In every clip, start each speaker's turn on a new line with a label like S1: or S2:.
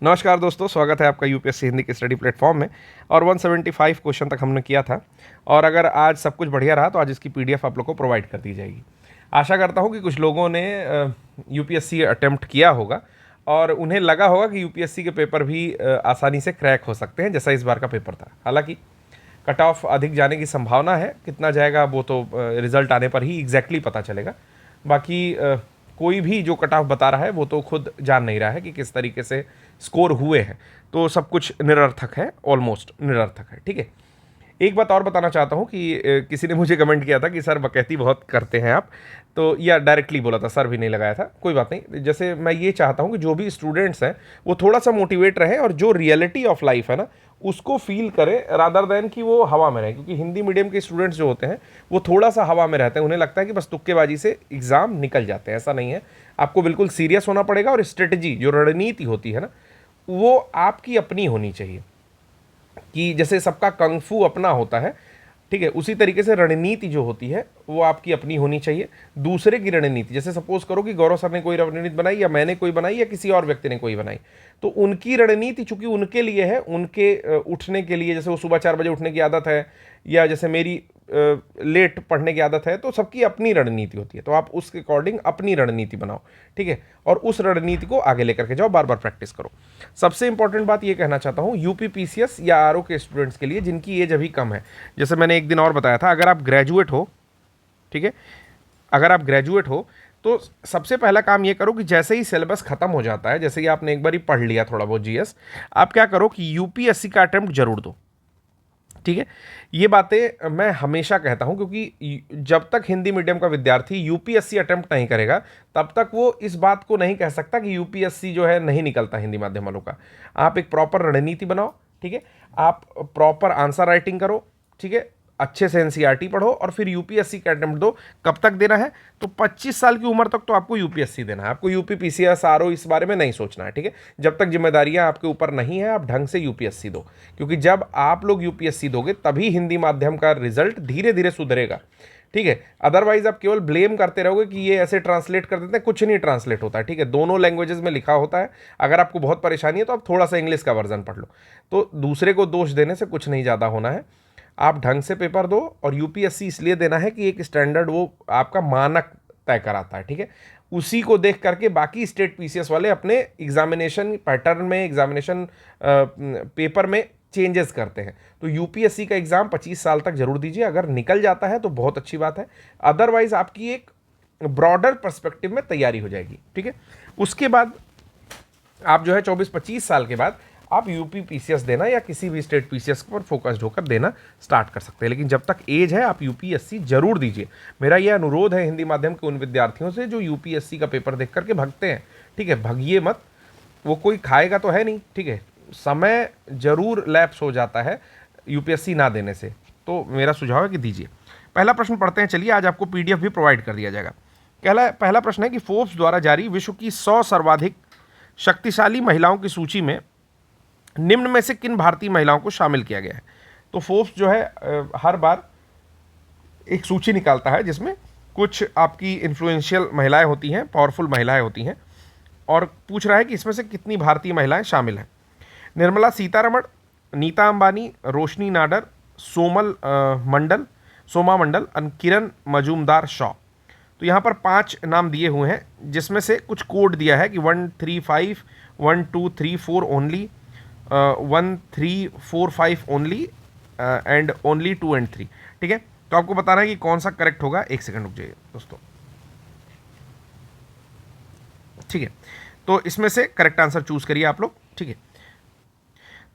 S1: नमस्कार दोस्तों, स्वागत है आपका यूपीएससी हिंदी के स्टडी प्लेटफॉर्म में। और 175 क्वेश्चन तक हमने किया था और अगर आज सब कुछ बढ़िया रहा तो आज इसकी पीडीएफ आप लोग को प्रोवाइड कर दी जाएगी। आशा करता हूँ कि कुछ लोगों ने यूपीएससी अटेम्प्ट किया होगा और उन्हें लगा होगा कि यूपीएससी के पेपर भी आसानी से क्रैक हो सकते हैं, जैसा इस बार का पेपर था। हालांकि कट ऑफ अधिक जाने की संभावना है, कितना जाएगा वो तो रिजल्ट आने पर ही एग्जैक्टली पता चलेगा। बाकी कोई भी जो कट ऑफ बता रहा है वो तो खुद जान नहीं रहा है कि किस तरीके से स्कोर हुए हैं, तो सब कुछ निरर्थक है, ऑलमोस्ट निरर्थक है। ठीक है, एक बात और बताना चाहता हूँ कि किसी ने मुझे कमेंट किया था कि सर बकैती बहुत करते हैं आप, तो या डायरेक्टली बोला था, सर भी नहीं लगाया था, कोई बात नहीं। जैसे मैं ये चाहता हूँ कि जो भी स्टूडेंट्स हैं वो थोड़ा सा मोटिवेट रहें और जो रियलिटी ऑफ लाइफ है ना उसको फील करें, रादर देन कि वो हवा में रहें। क्योंकि हिंदी मीडियम के स्टूडेंट्स जो होते हैं वो थोड़ा सा हवा में रहते हैं, उन्हें लगता है कि बस तुक्केबाजी से एग्ज़ाम निकल जाते हैं। ऐसा नहीं है, आपको बिल्कुल सीरियस होना पड़ेगा और स्ट्रेटजी जो रणनीति होती है ना वो आपकी अपनी होनी चाहिए। कि जैसे सबका कंगफू अपना होता है, ठीक है, उसी तरीके से रणनीति जो होती है वो आपकी अपनी होनी चाहिए। दूसरे की रणनीति, जैसे सपोज करो कि गौरव सर ने कोई रणनीति बनाई या मैंने कोई बनाई या किसी और व्यक्ति ने कोई बनाई, तो उनकी रणनीति चूंकि उनके लिए है, उनके उठने के लिए, जैसे वो सुबह 4 बजे उठने की आदत है या जैसे मेरी लेट पढ़ने की आदत है, तो सबकी अपनी रणनीति होती है। तो आप उसके अकॉर्डिंग अपनी रणनीति बनाओ, ठीक है, और उस रणनीति को आगे लेकर के जाओ, बार बार प्रैक्टिस करो। सबसे इंपॉर्टेंट बात ये कहना चाहता हूँ यूपी पीसीएस या आरओ के स्टूडेंट्स के लिए जिनकी एज अभी कम है, जैसे मैंने एक दिन और बताया था, अगर आप ग्रेजुएट हो, ठीक है, अगर आप ग्रेजुएट हो तो सबसे पहला काम ये करो कि जैसे ही सिलेबस खत्म हो जाता है, जैसे कि आपने एक बार ही पढ़ लिया थोड़ा बहुत जीएस, आप क्या करो कि यूपीएससी का अटेम्प्ट जरूर दो। ठीक है, ये बातें मैं हमेशा कहता हूं क्योंकि जब तक हिंदी मीडियम का विद्यार्थी यूपीएससी अटेम्प्ट नहीं करेगा तब तक वो इस बात को नहीं कह सकता कि यूपीएससी जो है नहीं निकलता हिंदी माध्यम वालों का। आप एक प्रॉपर रणनीति बनाओ, ठीक है, आप प्रॉपर आंसर राइटिंग करो, ठीक है, अच्छे से एनसीईआरटी पढ़ो और फिर यूपीएससी का अटेम्प्ट दो। कब तक देना है? तो 25 साल की उम्र तक तो आपको यूपीएससी देना है, आपको यूपी पीसीएस आरओ इस बारे में नहीं सोचना है। ठीक है, जब तक जिम्मेदारियां आपके ऊपर नहीं है आप ढंग से यूपीएससी दो, क्योंकि जब आप लोग यूपीएससी दोगे तभी हिंदी माध्यम का रिजल्ट धीरे धीरे सुधरेगा। ठीक है, अदरवाइज आप केवल ब्लेम करते रहोगे कि ये ऐसे ट्रांसलेट कर देते हैं, कुछ नहीं ट्रांसलेट होता है। ठीक है, दोनों लैंग्वेजेस में लिखा होता है। अगर आपको बहुत परेशानी है तो आप थोड़ा सा इंग्लिश का वर्जन पढ़ लो। तो दूसरे को दोष देने से कुछ नहीं ज़्यादा होना है, आप ढंग से पेपर दो। और यूपीएससी इसलिए देना है कि एक स्टैंडर्ड वो आपका मानक तय कराता है, ठीक है, उसी को देख करके बाकी स्टेट पीसीएस वाले अपने एग्जामिनेशन पैटर्न में, एग्जामिनेशन पेपर में चेंजेस करते हैं। तो यूपीएससी का एग्जाम 25 साल तक जरूर दीजिए, अगर निकल जाता है तो बहुत अच्छी बात है, अदरवाइज आपकी एक ब्रॉडर पर्सपेक्टिव में तैयारी हो जाएगी। ठीक है, उसके बाद आप जो है 24-25 साल के बाद आप यूपी पीसीएस देना या किसी भी स्टेट पीसीएस पर फोकस्ड होकर देना स्टार्ट कर सकते हैं, लेकिन जब तक एज है आप यूपीएससी जरूर दीजिए। मेरा यह अनुरोध है हिंदी माध्यम के उन विद्यार्थियों से जो यूपीएससी का पेपर देख करके भागते हैं। ठीक है, भागिए मत, वो कोई खाएगा तो है नहीं। ठीक है, समय जरूर लैप्स हो जाता है यूपीएससी ना देने से, तो मेरा सुझाव है कि दीजिए। पहला प्रश्न पढ़ते हैं, चलिए, आज आपको पीडीएफ भी प्रोवाइड कर दिया जाएगा। पहला प्रश्न है कि फोर्ब्स द्वारा जारी विश्व की 100 सर्वाधिक शक्तिशाली महिलाओं की सूची में निम्न में से किन भारतीय महिलाओं को शामिल किया गया है? तो फोर्ब्स जो है हर बार एक सूची निकालता है जिसमें कुछ आपकी इन्फ्लुएंशियल महिलाएं होती हैं, पावरफुल महिलाएं होती हैं, और पूछ रहा है कि इसमें से कितनी भारतीय महिलाएं शामिल हैं। निर्मला सीतारमण, नीता अंबानी, रोशनी नाडर, सोमा मंडल और किरण मजूमदार शॉ। तो यहाँ पर 5 नाम दिए हुए हैं जिसमें से कुछ कोड दिया है कि 135, 1, 2, 3, 4 only, 1, 3, 4, 5 only and only 2 and 3। ठीक है, तो आपको बताना है कि कौन सा करेक्ट होगा। एक सेकंड रुक जाइए दोस्तों। ठीक है, तो इसमें से करेक्ट आंसर चूज करिए आप लोग। ठीक है,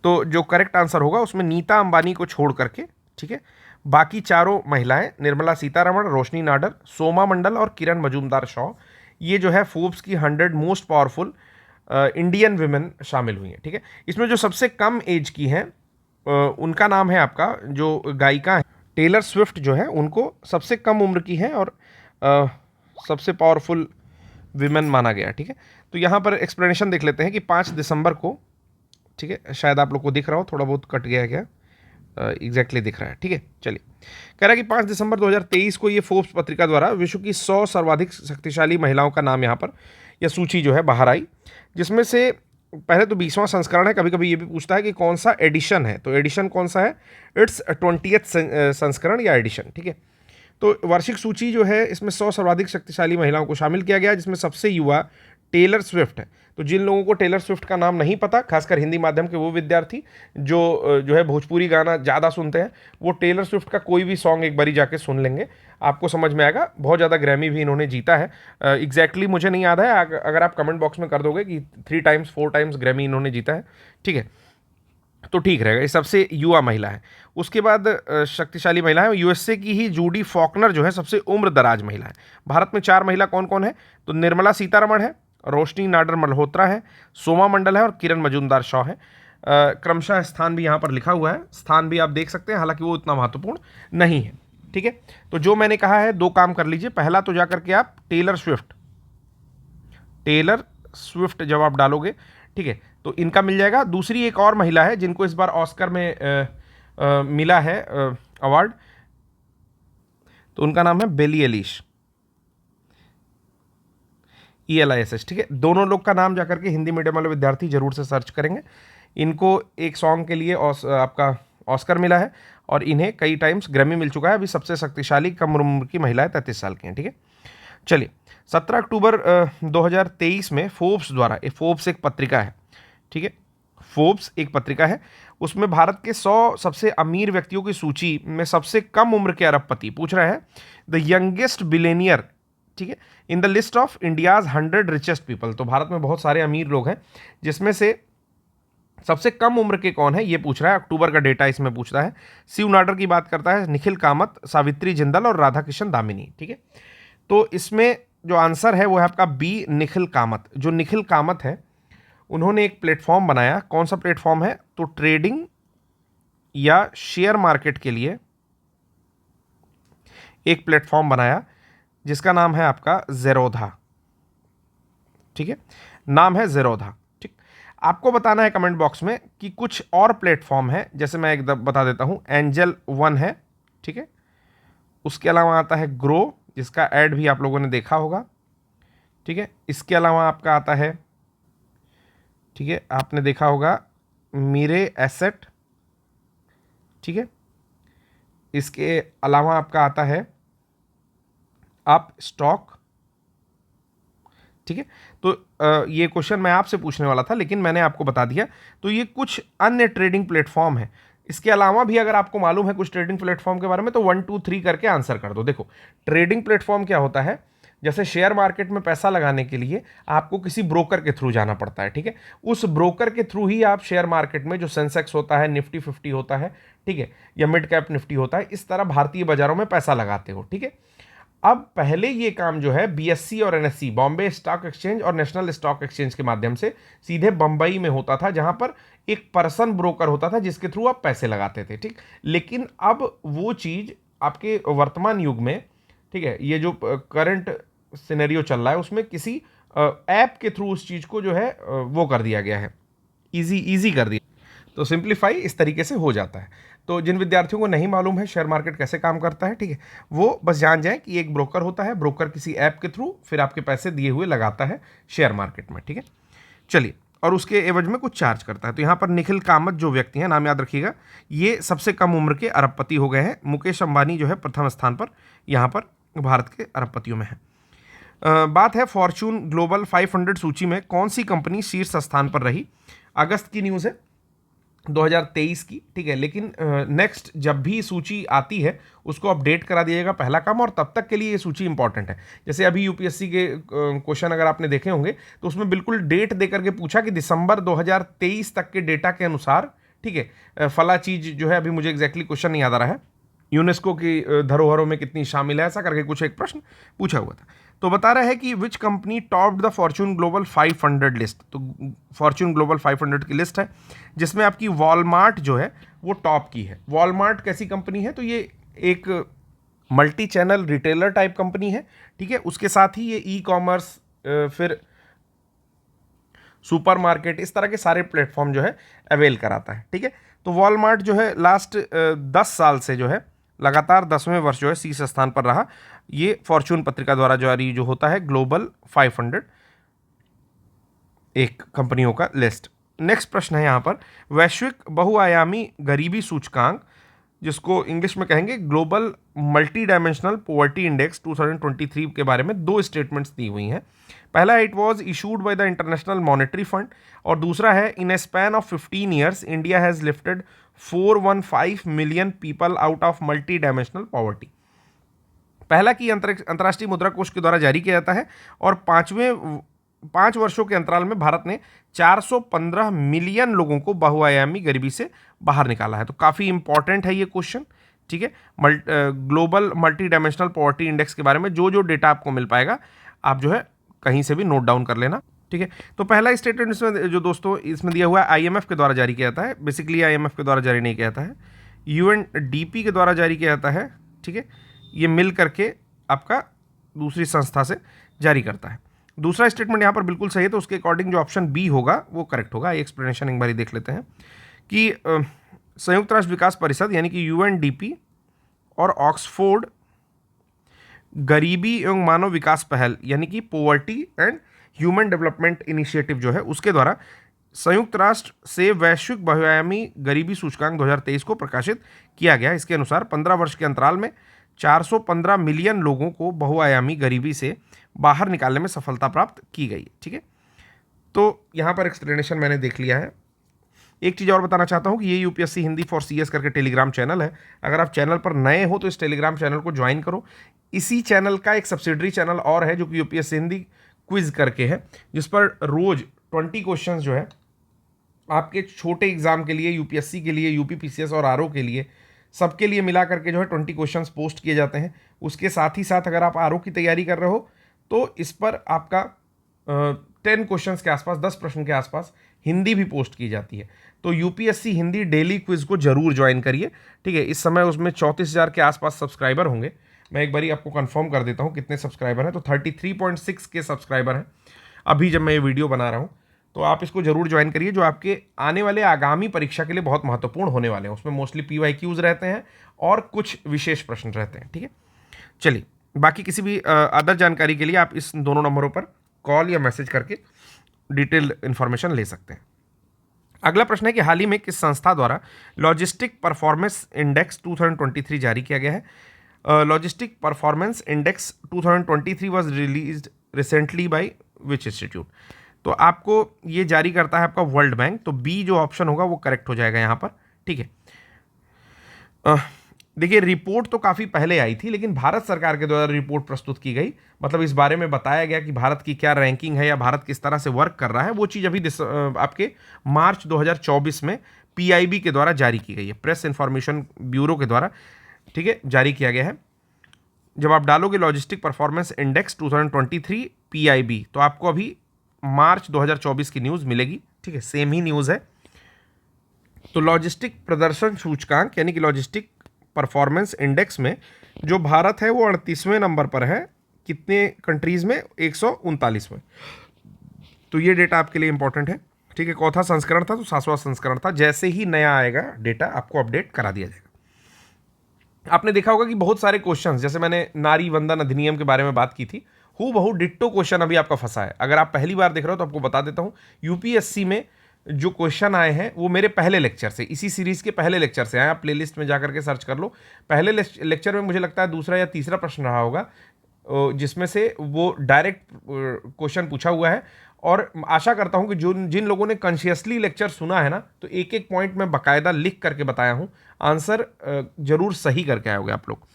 S1: तो जो करेक्ट आंसर होगा उसमें नीता अंबानी को छोड़ करके, ठीक है, बाकी चारों महिलाएं निर्मला सीतारमण, रोशनी नाडर, सोमा मंडल और किरण मजूमदार शॉ, ये जो है फोर्ब्स की 100 मोस्ट पावरफुल इंडियन विमेन शामिल हुई हैं। ठीक है, इसमें जो सबसे कम एज की हैं उनका नाम है आपका, जो गायिका है टेलर स्विफ्ट जो है, उनको सबसे कम उम्र की है और सबसे पावरफुल विमेन माना गया। ठीक है, तो यहाँ पर एक्सप्लेनेशन देख लेते हैं कि 5 दिसंबर को, ठीक है, शायद आप लोग को दिख रहा हो, थोड़ा बहुत कट गया है क्या, एग्जैक्टली दिख रहा है। ठीक है, चलिए, कह रहा है कि 5 दिसंबर 2023 को ये फोर्ब्स पत्रिका द्वारा विश्व की 100 सर्वाधिक शक्तिशाली महिलाओं का नाम यहाँ पर, यह सूची जो है बाहर आई, जिसमें से पहले तो 20वां संस्करण है, कभी कभी ये भी पूछता है कि कौन सा एडिशन है, तो एडिशन कौन सा है, इट्स 20th संस्करण या एडिशन, ठीक है। तो वार्षिक सूची जो है इसमें 100 सर्वाधिक शक्तिशाली महिलाओं को शामिल किया गया, जिसमें सबसे युवा टेलर स्विफ्ट है। तो जिन लोगों को टेलर स्विफ्ट का नाम नहीं पता, खासकर हिंदी माध्यम के वो विद्यार्थी जो है भोजपुरी गाना ज़्यादा सुनते हैं, वो टेलर स्विफ्ट का कोई भी सॉन्ग एक बारी जाके सुन लेंगे, आपको समझ में आएगा। बहुत ज़्यादा ग्रैमी भी इन्होंने जीता है, एग्जैक्टली मुझे नहीं याद है, अगर आप कमेंट बॉक्स में कर दोगे कि 3 टाइम्स 4 टाइम्स ग्रैमी इन्होंने जीता है, ठीक है, तो ठीक रहेगा। ये सबसे युवा महिला है। उसके बाद शक्तिशाली महिला है यूएसए की ही जूडी फॉकनर जो है सबसे उम्र दराज महिला है। भारत में 4 महिला कौन कौन है, तो निर्मला सीतारमण है, रोशनी नाडर मल्होत्रा है, सोमा मंडल है और किरण मजूमदार शॉ है। क्रमशः स्थान भी यहाँ पर लिखा हुआ है, स्थान भी आप देख सकते हैं, हालांकि वो उतना महत्वपूर्ण नहीं है, ठीक है। तो जो मैंने कहा है 2 काम कर लीजिए। पहला तो जाकर के आप टेलर स्विफ्ट जब आप डालोगे, ठीक है, तो इनका मिल जाएगा। दूसरी एक और महिला है जिनको इस बार ऑस्कर में मिला है अवार्ड, तो उनका नाम है बेली एलिश, ELISH, ठीक है। दोनों लोग का नाम जाकर के हिंदी मीडियम वाले विद्यार्थी जरूर से सर्च करेंगे। इनको एक सॉन्ग के लिए आपका ऑस्कर मिला है और इन्हें कई टाइम्स ग्रैमी मिल चुका है। अभी सबसे शक्तिशाली कम उम्र की महिला है, 33 साल की हैं, ठीक है। चलिए, 17 अक्टूबर 2023 में फोर्ब्स द्वारा, फोर्ब्स एक पत्रिका है, ठीक है, फोर्ब्स एक पत्रिका है, उसमें भारत के 100 सबसे अमीर व्यक्तियों की सूची में सबसे कम उम्र के अरबपति पूछ रहे हैं, द यंगेस्ट बिलेनियर, ठीक है, in the list of India's 100 richest people. तो भारत में बहुत सारे अमीर लोग हैं, जिसमें से सबसे कम उम्र के कौन है ये पूछ रहा है। अक्टूबर का डेटा इसमें पूछ रहा है। शिव नाडर की बात करता है, निखिल कामत, सावित्री जिंदल और राधा किशन दामिनी, ठीक है। तो इसमें जो आंसर है वो है आपका बी, निखिल कामत। जो निखिल कामत है उन्होंने एक प्लेटफॉर्म बनाया, कौन सा प्लेटफॉर्म है, तो ट्रेडिंग या शेयर मार्केट के लिए एक प्लेटफॉर्म बनाया जिसका नाम है आपका ज़ेरोधा, ठीक है, नाम है ज़ेरोधा, ठीक। आपको बताना है कमेंट बॉक्स में कि कुछ और प्लेटफॉर्म है, जैसे मैं एकदम बता देता हूं, एंजल 1 है, ठीक है, उसके अलावा आता है ग्रो, जिसका ऐड भी आप लोगों ने देखा होगा, ठीक है। इसके अलावा आपका आता है, ठीक है, आपने देखा होगा मीरे एसेट, ठीक है। इसके अलावा आपका आता है अप स्टॉक, ठीक है। तो ये क्वेश्चन मैं आपसे पूछने वाला था लेकिन मैंने आपको बता दिया। तो ये कुछ अन्य ट्रेडिंग प्लेटफॉर्म है। इसके अलावा भी अगर आपको मालूम है कुछ ट्रेडिंग प्लेटफॉर्म के बारे में तो 1 2 3 करके आंसर कर दो। देखो, ट्रेडिंग प्लेटफॉर्म क्या होता है, जैसे शेयर मार्केट में पैसा लगाने के लिए आपको किसी ब्रोकर के थ्रू जाना पड़ता है, ठीक है। उस ब्रोकर के थ्रू ही आप शेयर मार्केट में जो सेंसेक्स होता है, निफ्टी 50 होता है, ठीक है, या मिड कैप निफ्टी होता है, इस तरह भारतीय बाजारों में पैसा लगाते हो, ठीक है। अब पहले ये काम जो है BSE और NSE, बॉम्बे स्टॉक एक्सचेंज और नेशनल स्टॉक एक्सचेंज के माध्यम से सीधे बंबई में होता था, जहां पर एक पर्सन ब्रोकर होता था जिसके थ्रू आप पैसे लगाते थे, ठीक। लेकिन अब वो चीज आपके वर्तमान युग में, ठीक है, ये जो करंट सिनेरियो चल रहा है उसमें किसी ऐप के थ्रू उस चीज को जो है वो कर दिया गया है, इजी कर दिया। तो सिंप्लीफाई इस तरीके से हो जाता है। तो जिन विद्यार्थियों को नहीं मालूम है शेयर मार्केट कैसे काम करता है, ठीक है, वो बस जान जाएं कि एक ब्रोकर होता है, ब्रोकर किसी ऐप के थ्रू फिर आपके पैसे दिए हुए लगाता है शेयर मार्केट में, ठीक है। चलिए, और उसके एवज में कुछ चार्ज करता है। तो यहाँ पर निखिल कामत जो व्यक्ति हैं, नाम याद रखिएगा, ये सबसे कम उम्र के अरबपति हो गए हैं। मुकेश अंबानी जो है प्रथम स्थान पर यहाँ पर भारत के अरबपतियों में है। बात है फॉर्चून ग्लोबल 500 सूची में कौन सी कंपनी शीर्ष स्थान पर रही। अगस्त की न्यूज़ है 2023 की, ठीक है, लेकिन नेक्स्ट जब भी सूची आती है उसको अपडेट करा दिएगा, पहला काम। और तब तक के लिए ये सूची इंपॉर्टेंट है। जैसे अभी यूपीएससी के क्वेश्चन अगर आपने देखे होंगे तो उसमें बिल्कुल डेट दे करके पूछा कि दिसंबर 2023 तक के डेटा के अनुसार, ठीक है, फला चीज जो है, अभी मुझे एग्जैक्टली क्वेश्चन नहीं याद आ रहा है, यूनेस्को की धरोहरों में कितनी शामिल है, ऐसा करके कुछ एक प्रश्न पूछा हुआ था। तो बता रहा है कि which company topped the Fortune global 500 list. तो फॉर्चून ग्लोबल 500 की लिस्ट है जिसमें आपकी वॉलमार्ट जो है वो टॉप की है। वॉलमार्ट कैसी कंपनी है, तो ये एक multi channel retailer type company है, ठीक है। उसके साथ ही ये ई कॉमर्स, फिर सुपरमार्केट, इस तरह के सारे प्लेटफॉर्म जो है अवेल कराता है, ठीक है। तो वॉलमार्ट जो है लास्ट 10 साल से जो है लगातार 10वें वर्ष जो है शीर्ष स्थान पर रहा। ये फॉर्चून पत्रिका द्वारा जारी जो होता है ग्लोबल 500, एक कंपनियों का लिस्ट। नेक्स्ट प्रश्न है यहाँ पर, वैश्विक बहुआयामी गरीबी सूचकांक, जिसको इंग्लिश में कहेंगे global multi dimensional poverty index 2023 के बारे में दो स्टेटमेंट्स दी हुई हैं। पहला है, it was issued by the International Monetary Fund, और दूसरा है, in a span of 15 years India has lifted 415 million people out of multi dimensional poverty. पहला की अंतर्राष्ट्रीय मुद्रा कोष के द्वारा जारी किया जाता है, और 5 वर्षों के अंतराल में भारत ने 415 मिलियन लोगों को बहुआयामी गरीबी से बाहर निकाला है। तो काफ़ी इंपॉर्टेंट है ये क्वेश्चन, ठीक है। Global multi dimensional poverty index के बारे में जो जो डेटा आपको मिल पाएगा, आप जो है कहीं से भी नोट डाउन कर लेना, ठीक है। तो पहला स्टेटमेंट इसमें जो दोस्तों इसमें दिया हुआ है, आईएमएफ के द्वारा जारी किया जाता है। बेसिकली आईएमएफ के द्वारा जारी नहीं किया जाता है, यूएनडीपी के द्वारा जारी किया जाता है, ठीक है। ये मिल करके आपका दूसरी संस्था से जारी करता है। दूसरा स्टेटमेंट यहाँ पर बिल्कुल सही है, तो उसके अकॉर्डिंग जो ऑप्शन बी होगा वो करेक्ट होगा। ये एक्सप्लेनेशन एक बार देख लेते हैं कि संयुक्त राष्ट्र विकास परिषद यानी कि यूएनडीपी और ऑक्सफोर्ड गरीबी एवं मानव विकास पहल यानी कि poverty and human development initiative जो है, उसके द्वारा संयुक्त राष्ट्र से वैश्विक बहुआयामी गरीबी सूचकांक 2023 को प्रकाशित किया गया। इसके अनुसार 15 वर्ष के अंतराल में 415 मिलियन लोगों को बहुआयामी गरीबी से बाहर निकालने में सफलता प्राप्त की गई, ठीक है। तो यहाँ पर एक्सप्लेनेशन मैंने देख लिया है। एक चीज़ और बताना चाहता हूँ कि ये यूपीएससी हिंदी फॉर सीएस करके टेलीग्राम चैनल है। अगर आप चैनल पर नए हो तो इस टेलीग्राम चैनल को ज्वाइन करो। इसी चैनल का एक सब्सिडरी चैनल और है जो कि यूपीएससी हिंदी क्विज करके है, जिस पर रोज 20 क्वेश्चन जो है आपके छोटे एग्जाम के लिए, यूपीएससी के लिए, यूपीपीसीएस और आरओ के लिए, सबके लिए मिला करके जो है 20 क्वेश्चंस पोस्ट किए जाते हैं। उसके साथ ही साथ अगर आप आरओ की तैयारी कर रहे हो तो इस पर आपका 10 क्वेश्चंस के आसपास, 10 प्रश्न के आसपास हिंदी भी पोस्ट की जाती है। तो यूपीएससी हिंदी डेली क्विज को जरूर ज्वाइन करिए, ठीक है। इस समय उसमें 34,000 के आसपास सब्सक्राइबर होंगे। मैं एक बारी आपको कंफर्म कर देता हूँ कितने सब्सक्राइबर हैं। तो 33.6 के सब्सक्राइबर हैं अभी जब मैं ये वीडियो बना रहा हूँ। तो आप इसको जरूर ज्वाइन करिए, जो आपके आने वाले आगामी परीक्षा के लिए बहुत महत्वपूर्ण होने वाले हैं। उसमें मोस्टली पीवाईक्यूज रहते हैं और कुछ विशेष प्रश्न रहते हैं, ठीक है। चलिए, बाकी किसी भी अदर जानकारी के लिए आप इस दोनों नंबरों पर कॉल या मैसेज करके डिटेल इंफॉर्मेशन ले सकते हैं। अगला प्रश्न है कि हाल ही में किस संस्था द्वारा लॉजिस्टिक परफॉर्मेंस इंडेक्स 2023 जारी किया गया है। Logistic performance index 2023 was released recently bye which institute. तो आपको ये जारी करता है आपका वर्ल्ड बैंक। तो बी जो ऑप्शन होगा वो करेक्ट हो जाएगा यहाँ पर, ठीक है। देखिए, रिपोर्ट तो काफ़ी पहले आई थी, लेकिन भारत सरकार के द्वारा रिपोर्ट प्रस्तुत की गई, मतलब इस बारे में बताया गया कि भारत की क्या रैंकिंग है या भारत किस तरह से वर्क कर रहा है। वो चीज़ अभी आपके मार्च 2024 में पीआईबी के द्वारा जारी की गई है, प्रेस इंफॉर्मेशन ब्यूरो के द्वारा, ठीक है, जारी किया गया है। जब आप डालोगे लॉजिस्टिक परफॉर्मेंस इंडेक्स 2023 पीआईबी, तो आपको अभी मार्च 2024 की न्यूज़ मिलेगी, ठीक है, सेम ही न्यूज़ है। तो लॉजिस्टिक प्रदर्शन सूचकांक यानी कि लॉजिस्टिक परफॉर्मेंस इंडेक्स में जो भारत है वो 38वें नंबर पर है। कितने कंट्रीज़ में? 139वें। तो ये डेटा आपके लिए इंपॉर्टेंट है, ठीक है। चौथा संस्करण था तो 7वां संस्करण था। जैसे ही नया आएगा डेटा आपको अपडेट करा दिया जाएगा। आपने देखा होगा कि बहुत सारे क्वेश्चन, जैसे मैंने नारी वंदन अधिनियम के बारे में बात की थी, हूबहू डिट्टो क्वेश्चन अभी आपका फंसा है। अगर आप पहली बार देख रहे हो तो आपको बता देता हूँ, यूपीएससी में जो क्वेश्चन आए हैं वो मेरे पहले लेक्चर से, इसी सीरीज के पहले लेक्चर से आए। आप प्लेलिस्ट में जाकर के सर्च कर लो। पहले लेक्चर में मुझे लगता है दूसरा या तीसरा प्रश्न रहा होगा, जिसमें से वो डायरेक्ट क्वेश्चन पूछा हुआ है। और आशा करता हूं कि जिन लोगों ने कॉन्शियसली लेक्चर सुना है ना, तो एक एक पॉइंट में बाकायदा लिख करके बताया हूं, आंसर जरूर सही करके आओगे आप लोग।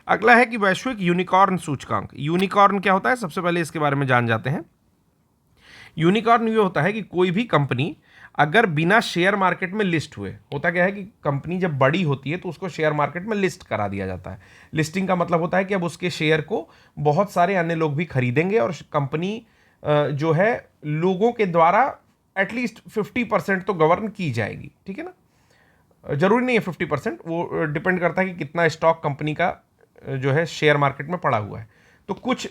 S1: अगला है कि वैश्विक यूनिकॉर्न सूचकांक। यूनिकॉर्न क्या होता है, सबसे पहले इसके बारे में जान जाते हैं। यूनिकॉर्न ये होता है कि कोई भी कंपनी अगर बिना शेयर मार्केट में लिस्ट हुए, होता क्या है कि कंपनी जब बड़ी होती है तो उसको शेयर मार्केट में लिस्ट करा दिया जाता है। लिस्टिंग का मतलब होता है कि अब उसके शेयर को बहुत सारे अन्य लोग भी खरीदेंगे और कंपनी जो है लोगों के द्वारा एटलीस्ट 50% तो गवर्न की जाएगी, ठीक है ना। जरूरी नहीं है 50%, वो डिपेंड करता है कि कितना स्टॉक कंपनी का जो है शेयर मार्केट में पड़ा हुआ है। तो कुछ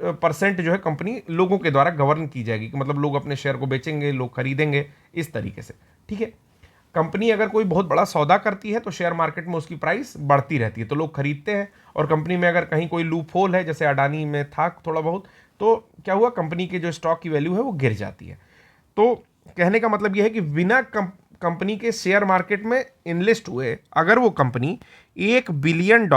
S1: परसेंट जो है कंपनी लोगों के द्वारा गवर्न की जाएगी, कि मतलब लोग अपने शेयर को बेचेंगे, लोग खरीदेंगे, इस तरीके से, ठीक है। कंपनी अगर कोई बहुत बड़ा सौदा करती है तो शेयर मार्केट में उसकी प्राइस बढ़ती रहती है, तो लोग खरीदते हैं। और कंपनी में अगर कहीं कोई लूप होल है, जैसे अडानी में था थोड़ा बहुत, तो क्या हुआ, कंपनी के जो स्टॉक की वैल्यू है वो गिर जाती है। तो कहने का मतलब यह है कि बिना कंपनी के शेयर मार्केट में इनलिस्ट हुए अगर वो कंपनी $1 बिलियन,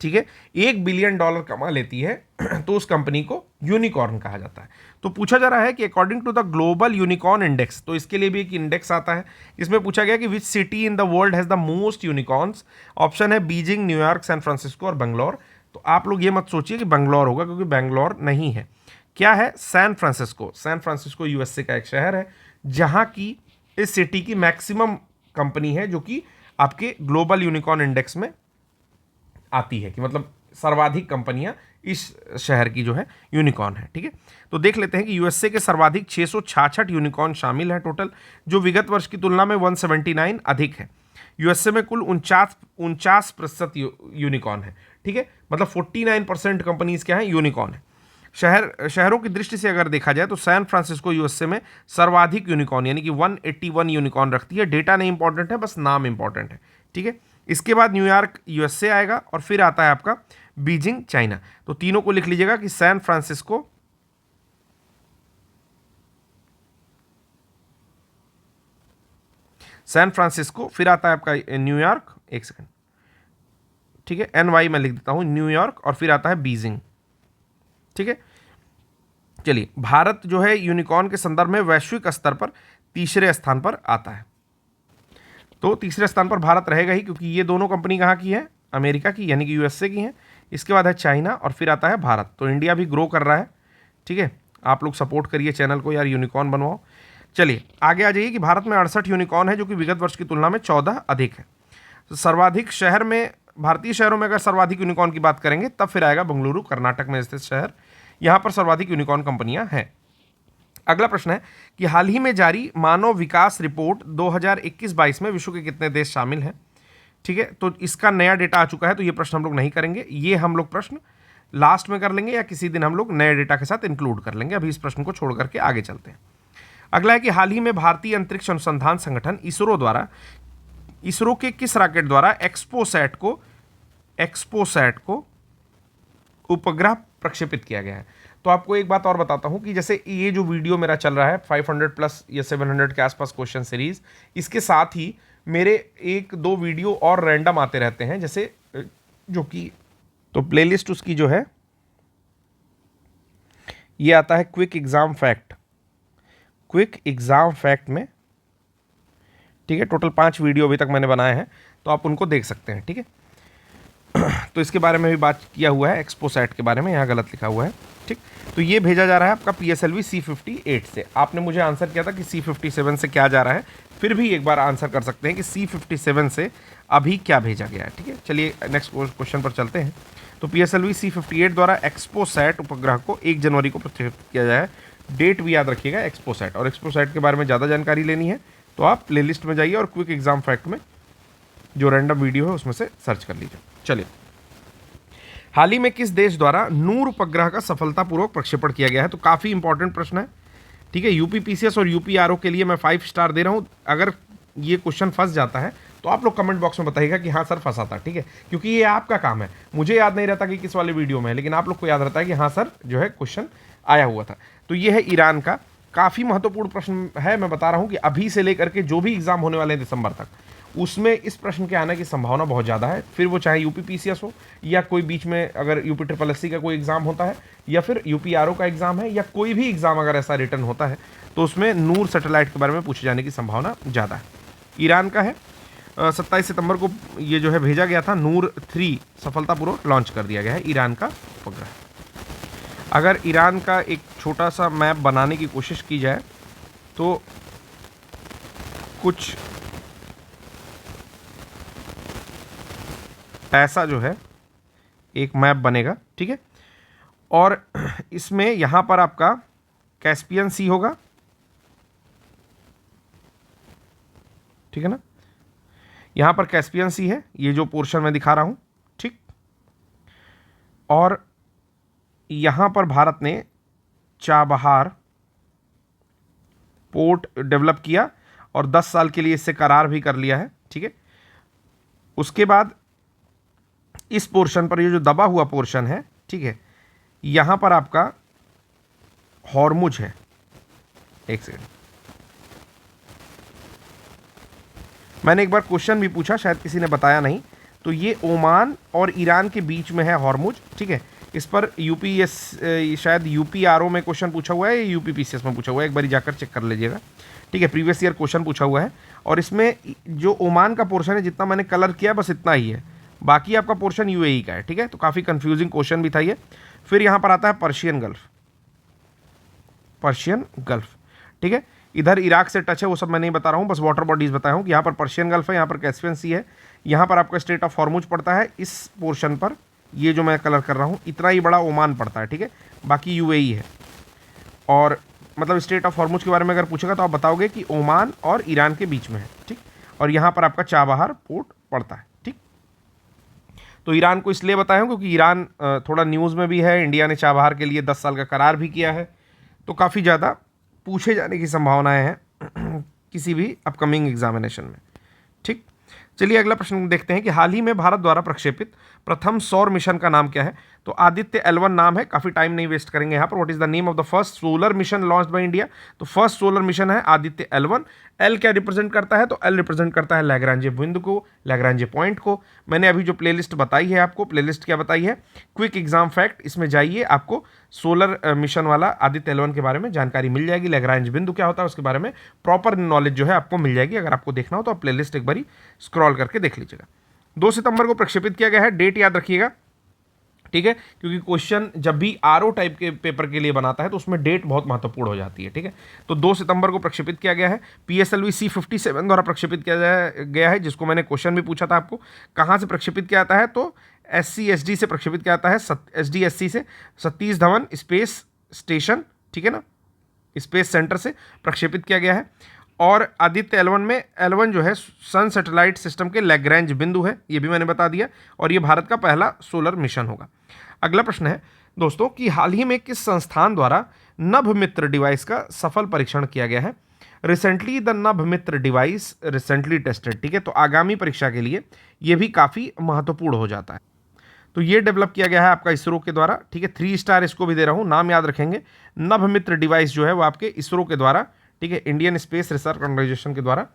S1: ठीक है, $1 बिलियन कमा लेती है तो उस कंपनी को यूनिकॉर्न कहा जाता है। तो पूछा जा रहा है कि according to the global unicorn index, तो इसके लिए भी एक इंडेक्स आता है। इसमें पूछा गया कि which city in the world has the most unicorns. Option है बीजिंग, न्यूयॉर्क, सैन फ्रांसिस्को और बेंगलोर। तो आप लोग ये मत सोचिए कि बेंगलोर होगा, क्योंकि बेंगलोर नहीं है। क्या है? San Francisco. San Francisco USA का एक शहर है जहां की इस सिटी की मैक्सिमम कंपनी है जो कि आपके ग्लोबल यूनिकॉर्न इंडेक्स में आती है, कि मतलब सर्वाधिक कंपनियां इस शहर की जो है यूनिकॉर्न है। ठीक है, तो देख लेते हैं कि यूएसए के सर्वाधिक 666 यूनिकॉर्न शामिल है टोटल, जो विगत वर्ष की तुलना में 179 अधिक है। यूएसए में कुल 49% यूनिकॉर्न है। ठीक है, मतलब 49% कंपनीज क्या है? यूनिकॉर्न है। शहरों की दृष्टि से अगर देखा जाए तो सैन फ्रांसिस्को यूएसए में सर्वाधिक यूनिकॉर्न यानी कि 181 यूनिकॉर्न रखती है। डेटा नहीं इंपॉर्टेंट है, बस नाम इंपॉर्टेंट है। ठीक है, इसके बाद न्यूयॉर्क यूएसए आएगा और फिर आता है आपका बीजिंग चाइना। तो तीनों को लिख लीजिएगा कि सैन फ्रांसिस्को, फिर आता है आपका न्यूयॉर्क, एक सेकंड, ठीक है, NY मैं लिख देता हूं, न्यूयॉर्क, और फिर आता है बीजिंग। ठीक है, चलिए, भारत जो है यूनिकॉर्न के संदर्भ में वैश्विक स्तर पर तीसरे स्थान पर आता है। तो तीसरे स्थान पर भारत रहेगा ही, क्योंकि ये दोनों कंपनी कहाँ की है? अमेरिका की, यानी कि यूएसए की है। इसके बाद है चाइना और फिर आता है भारत। तो इंडिया भी ग्रो कर रहा है। ठीक है, आप लोग सपोर्ट करिए चैनल को यार, यूनिकॉर्न बनवाओ। चलिए आगे आ जाइए कि भारत में 68 यूनिकॉर्न है, जो कि विगत वर्ष की तुलना में 14 अधिक है। तो सर्वाधिक शहर में, भारतीय शहरों में अगर सर्वाधिक यूनिकॉर्न की बात करेंगे तब फिर आएगा बेंगलुरु, कर्नाटक में स्थित शहर। यहाँ पर सर्वाधिक यूनिकॉर्न कंपनियां हैं। अगला प्रश्न है कि हाल ही में जारी मानव विकास रिपोर्ट 2021-22 में विश्व के कितने देश शामिल हैं? ठीक है, तो इसका नया डेटा आ चुका है, तो ये प्रश्न हम लोग नहीं करेंगे। ये हम लोग प्रश्न लास्ट में कर लेंगे या किसी दिन हम लोग नए डेटा के साथ इंक्लूड कर लेंगे। अभी इस प्रश्न को छोड़ करके आगे चलते हैं। अगला है कि हाल ही में भारतीय अंतरिक्ष अनुसंधान संगठन इसरो के किस रॉकेट द्वारा एक्सपोसैट को उपग्रह प्रक्षेपित किया गया है? तो आपको एक बात और बताता हूं कि जैसे ये जो वीडियो मेरा चल रहा है 500 प्लस या 700 के आसपास क्वेश्चन सीरीज, इसके साथ ही मेरे 1-2 वीडियो और रैंडम आते रहते हैं, जैसे जो कि, तो प्लेलिस्ट उसकी जो है ये आता है क्विक एग्जाम फैक्ट में। ठीक है, टोटल 5 वीडियो अभी तक मैंने बनाए हैं, तो आप उनको देख सकते हैं। ठीक है, तो इसके बारे में भी बात किया हुआ है, एक्सपोसैट के बारे में, यहाँ गलत लिखा हुआ है। ठीक, तो ये भेजा जा रहा है आपका PSLV C58 से। आपने मुझे आंसर किया था कि C57 से क्या जा रहा है, फिर भी एक बार आंसर कर सकते हैं कि C57 से अभी क्या भेजा गया है। ठीक है, चलिए नेक्स्ट क्वेश्चन पर चलते हैं। तो PSLV C58 द्वारा एक्सपोसैट उपग्रह को 1 जनवरी को प्रक्षेपित किया जाए। डेट भी याद रखिएगा एक्सपोसैट। और एक्सपोसैट के बारे में ज़्यादा जानकारी लेनी है तो आप प्लेलिस्ट में जाइए और क्विक एग्जाम फैक्ट में जो रैंडम वीडियो है उसमें से सर्च कर लीजिए। चलिए, हाल ही में किस देश द्वारा नूर उपग्रह का सफलतापूर्वक प्रक्षेपण किया गया है? तो काफ़ी इंपॉर्टेंट प्रश्न है। ठीक है, UPPCS और UPRO के लिए मैं 5 स्टार दे रहा हूँ। अगर ये क्वेश्चन फंस जाता है तो आप लोग कमेंट बॉक्स में बताइएगा कि हाँ सर फंसा था। ठीक है, क्योंकि ये आपका काम है। मुझे याद नहीं रहता कि किस वाले वीडियो में है, लेकिन आप लोग को याद रहता है कि हाँ सर जो है क्वेश्चन आया हुआ था। तो ये है ईरान का, काफ़ी महत्वपूर्ण प्रश्न है। मैं बता रहा हूँ कि अभी से लेकर के जो भी एग्जाम होने वाले हैं दिसंबर तक, उसमें इस प्रश्न के आने की संभावना बहुत ज़्यादा है। फिर वो चाहे UPPCS हो या कोई बीच में अगर UPSSC का कोई एग्ज़ाम होता है या फिर UPRO का एग्ज़ाम है या कोई भी एग्ज़ाम अगर ऐसा रिटर्न होता है तो उसमें नूर सैटेलाइट के बारे में पूछे जाने की संभावना ज़्यादा है। ईरान का है, 27 सितंबर को ये जो है भेजा गया था। नूर 3 सफलतापूर्वक लॉन्च कर दिया गया है ईरान का उपग्रह। अगर ईरान का एक छोटा सा मैप बनाने की कोशिश की जाए तो कुछ ऐसा जो है एक मैप बनेगा। ठीक है, और इसमें यहाँ पर आपका कैस्पियन सी होगा। ठीक है ना, यहाँ पर कैस्पियन सी है, ये जो पोर्शन मैं दिखा रहा हूँ। ठीक, और यहाँ पर भारत ने चाबहार पोर्ट डेवलप किया और 10 साल के लिए इससे करार भी कर लिया है। ठीक है, उसके बाद इस पोर्शन पर, ये जो दबा हुआ पोर्शन है, ठीक है, यहाँ पर आपका हॉर्मुज है? एक सेकंड, मैंने एक बार क्वेश्चन भी पूछा, शायद किसी ने बताया नहीं। तो ये ओमान और ईरान के बीच में है हॉर्मुज, ठीक है। इस पर शायद यूपीआरओ में क्वेश्चन पूछा हुआ है या यूपीपीसीएस में पूछा हुआ है, एक बार जाकर चेक कर लीजिएगा, ठीक है। प्रीवियस ईयर क्वेश्चन पूछा हुआ है, और इसमें जो ओमान का पोर्शन है, जितना मैंने कलर किया बस इतना ही है, बाकी आपका पोर्शन यूएई का है, ठीक है। तो काफ़ी कंफ्यूजिंग क्वेश्चन भी था ये। फिर यहाँ पर आता है पर्शियन गल्फ, पर्शियन गल्फ, ठीक है। इधर इराक से टच है, वो सब मैं नहीं बता रहा हूँ, बस वाटर बॉडीज बताया हूँ कि यहाँ पर पर्शियन गल्फ है, यहाँ पर कैस्पियन सी है, यहाँ पर आपका स्टेट ऑफ हॉर्मुज पड़ता है। इस पोर्शन पर ये जो मैं कलर कर रहा हूँ, इतना ही बड़ा ओमान पड़ता है, ठीक है, बाकी यूएई है। और मतलब स्टेट ऑफ हॉर्मुज के बारे में अगर पूछेगा तो आप बताओगे कि ओमान और ईरान के बीच में है, ठीक। और यहाँ पर आपका चाबहार पोर्ट पड़ता है, ठीक। तो ईरान को इसलिए बताया हूँ क्योंकि ईरान थोड़ा न्यूज़ में भी है, इंडिया ने चाबहार के लिए 10 साल का करार भी किया है, तो काफ़ी ज़्यादा पूछे जाने की संभावनाएं हैं किसी भी अपकमिंग एग्जामिनेशन में, ठीक। चलिए अगला प्रश्न देखते हैं कि हाल ही में भारत द्वारा प्रक्षेपित प्रथम सौर मिशन का नाम क्या है? तो आदित्य L1 नाम है, काफी टाइम नहीं वेस्ट करेंगे यहाँ पर। What is the name of the first solar mission launched by India? तो फर्स्ट सोलर मिशन है आदित्य L1। एल क्या रिप्रेजेंट करता है? तो एल रिप्रेजेंट करता है लैग्रांजे बिंदु को, लैग्रांजे पॉइंट को। मैंने अभी जो प्लेलिस्ट बताई है आपको, प्लेलिस्ट क्या बताई है? क्विक एग्जाम फैक्ट, इसमें जाइए, आपको सोलर मिशन वाला आदित्य L1 के बारे में जानकारी मिल जाएगी। लैग्रांज बिंदु क्या होता है उसके बारे में प्रॉपर नॉलेज जो है आपको मिल जाएगी। अगर आपको देखना हो तो आप प्लेलिस्ट एक बारी स्क्रॉल करके देख लीजिएगा। 2 सितंबर को प्रक्षेपित किया गया है, डेट याद रखिएगा, ठीक है, क्योंकि क्वेश्चन जब भी आरओ टाइप के पेपर के लिए बनाता है तो उसमें डेट बहुत महत्वपूर्ण हो जाती है, ठीक है। तो 2 सितंबर को प्रक्षेपित किया गया है। PSLV C57 द्वारा प्रक्षेपित किया गया है, जिसको मैंने क्वेश्चन भी पूछा था आपको, कहाँ से प्रक्षेपित किया जाता है? तो SCSD से प्रक्षेपित किया जाता है, SDSC से, सतीश धवन स्पेस स्टेशन, ठीक है ना, स्पेस सेंटर से प्रक्षेपित किया गया है। और आदित्य L1 में L1 जो है सन सैटेलाइट सिस्टम के लैग्रेंज बिंदु है, ये भी मैंने बता दिया, और ये भारत का पहला सोलर मिशन होगा। अगला प्रश्न है दोस्तों कि हाल ही में किस संस्थान द्वारा नभ मित्र डिवाइस का सफल परीक्षण किया गया है? रिसेंटली द नभ मित्र डिवाइस रिसेंटली टेस्टेड, ठीक है। तो आगामी परीक्षा के लिए ये भी काफ़ी महत्वपूर्ण हो जाता है। तो ये डेवलप किया गया है आपका इसरो के द्वारा, ठीक है। 3 स्टार इसको भी दे रहा हूँ, नाम याद रखेंगे। नभ मित्र डिवाइस जो है वो आपके इसरो के द्वारा, ठीक है, इंडियन स्पेस रिसर्च ऑर्गेनाइजेशन के द्वारा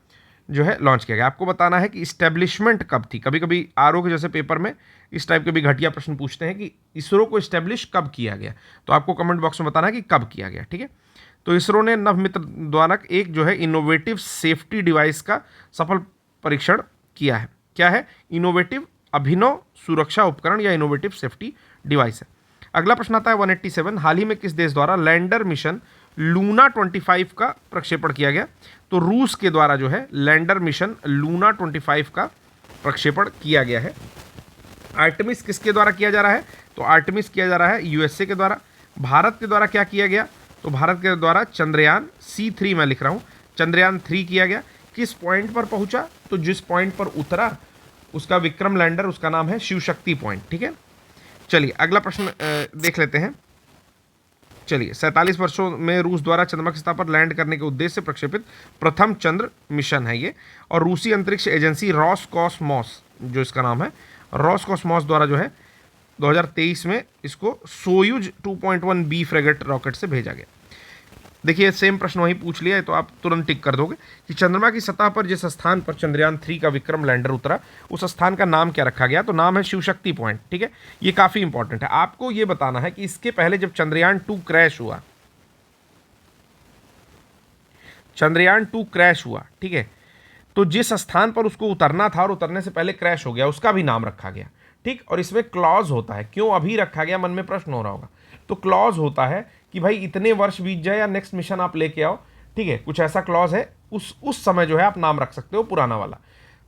S1: जो है लॉन्च किया गया। आपको बताना है कि इस्टेब्लिशमेंट कब थी। कभी कभी आरओ के जैसे पेपर में इस टाइप के भी घटिया प्रश्न पूछते हैं कि इसरो को इस्टेब्लिश कब किया गया, तो आपको कमेंट बॉक्स में बताना है कि कब किया गया, ठीक है। तो इसरो ने नवमित्र द्वारा एक जो है इनोवेटिव सेफ्टी डिवाइस का सफल परीक्षण किया है। क्या है? इनोवेटिव अभिनव सुरक्षा उपकरण या इनोवेटिव सेफ्टी डिवाइस है। अगला प्रश्न आता है 187, हाल ही में किस देश द्वारा लैंडर मिशन लूना 25 का प्रक्षेपण किया गया? तो रूस के द्वारा जो है लैंडर मिशन लूना 25 का प्रक्षेपण किया गया है। आर्टेमिस किसके द्वारा किया जा रहा है? तो आर्टेमिस किया जा रहा है यूएसए के द्वारा। भारत के द्वारा क्या किया गया? तो भारत के द्वारा चंद्रयान C3 मैं लिख रहा हूँ, चंद्रयान 3 किया गया। किस पॉइंट पर पहुंचा? तो जिस पॉइंट पर उतरा उसका विक्रम लैंडर, उसका नाम है शिव शक्ति पॉइंट, ठीक है। चलिए अगला प्रश्न देख लेते हैं। चलिए 47 वर्षों में रूस द्वारा चंद्रमा की सतह पर लैंड करने के उद्देश्य से प्रक्षेपित प्रथम चंद्र मिशन है ये। और रूसी अंतरिक्ष एजेंसी रॉसकॉस्मोस, जो इसका नाम है, रॉसकॉस्मोस द्वारा जो है 2023 में इसको सोयूज 2.1B फ्रेगेट रॉकेट से भेजा गया। देखिए सेम प्रश्न वहीं पूछ लिया है तो आप तुरंत टिक कर दोगे कि चंद्रमा की सतह पर जिस स्थान पर चंद्रयान 3 का विक्रम लैंडर उतरा उस स्थान का नाम क्या रखा गया? तो नाम है शिव शक्ति पॉइंट, ठीक है। ये काफी इंपॉर्टेंट है। आपको ये बताना है कि इसके पहले जब चंद्रयान 2 क्रैश हुआ, चंद्रयान 2 क्रैश हुआ, ठीक है, तो जिस स्थान पर उसको उतरना था और उतरने से पहले क्रैश हो गया उसका भी नाम रखा गया, ठीक। और इसमें क्लॉज होता है, क्यों अभी रखा गया मन में प्रश्न हो रहा होगा। तो क्लॉज होता है कि भाई इतने वर्ष बीत जाए या नेक्स्ट मिशन आप लेके आओ, ठीक है, कुछ ऐसा क्लॉज है, उस समय जो है आप नाम रख सकते हो पुराना वाला।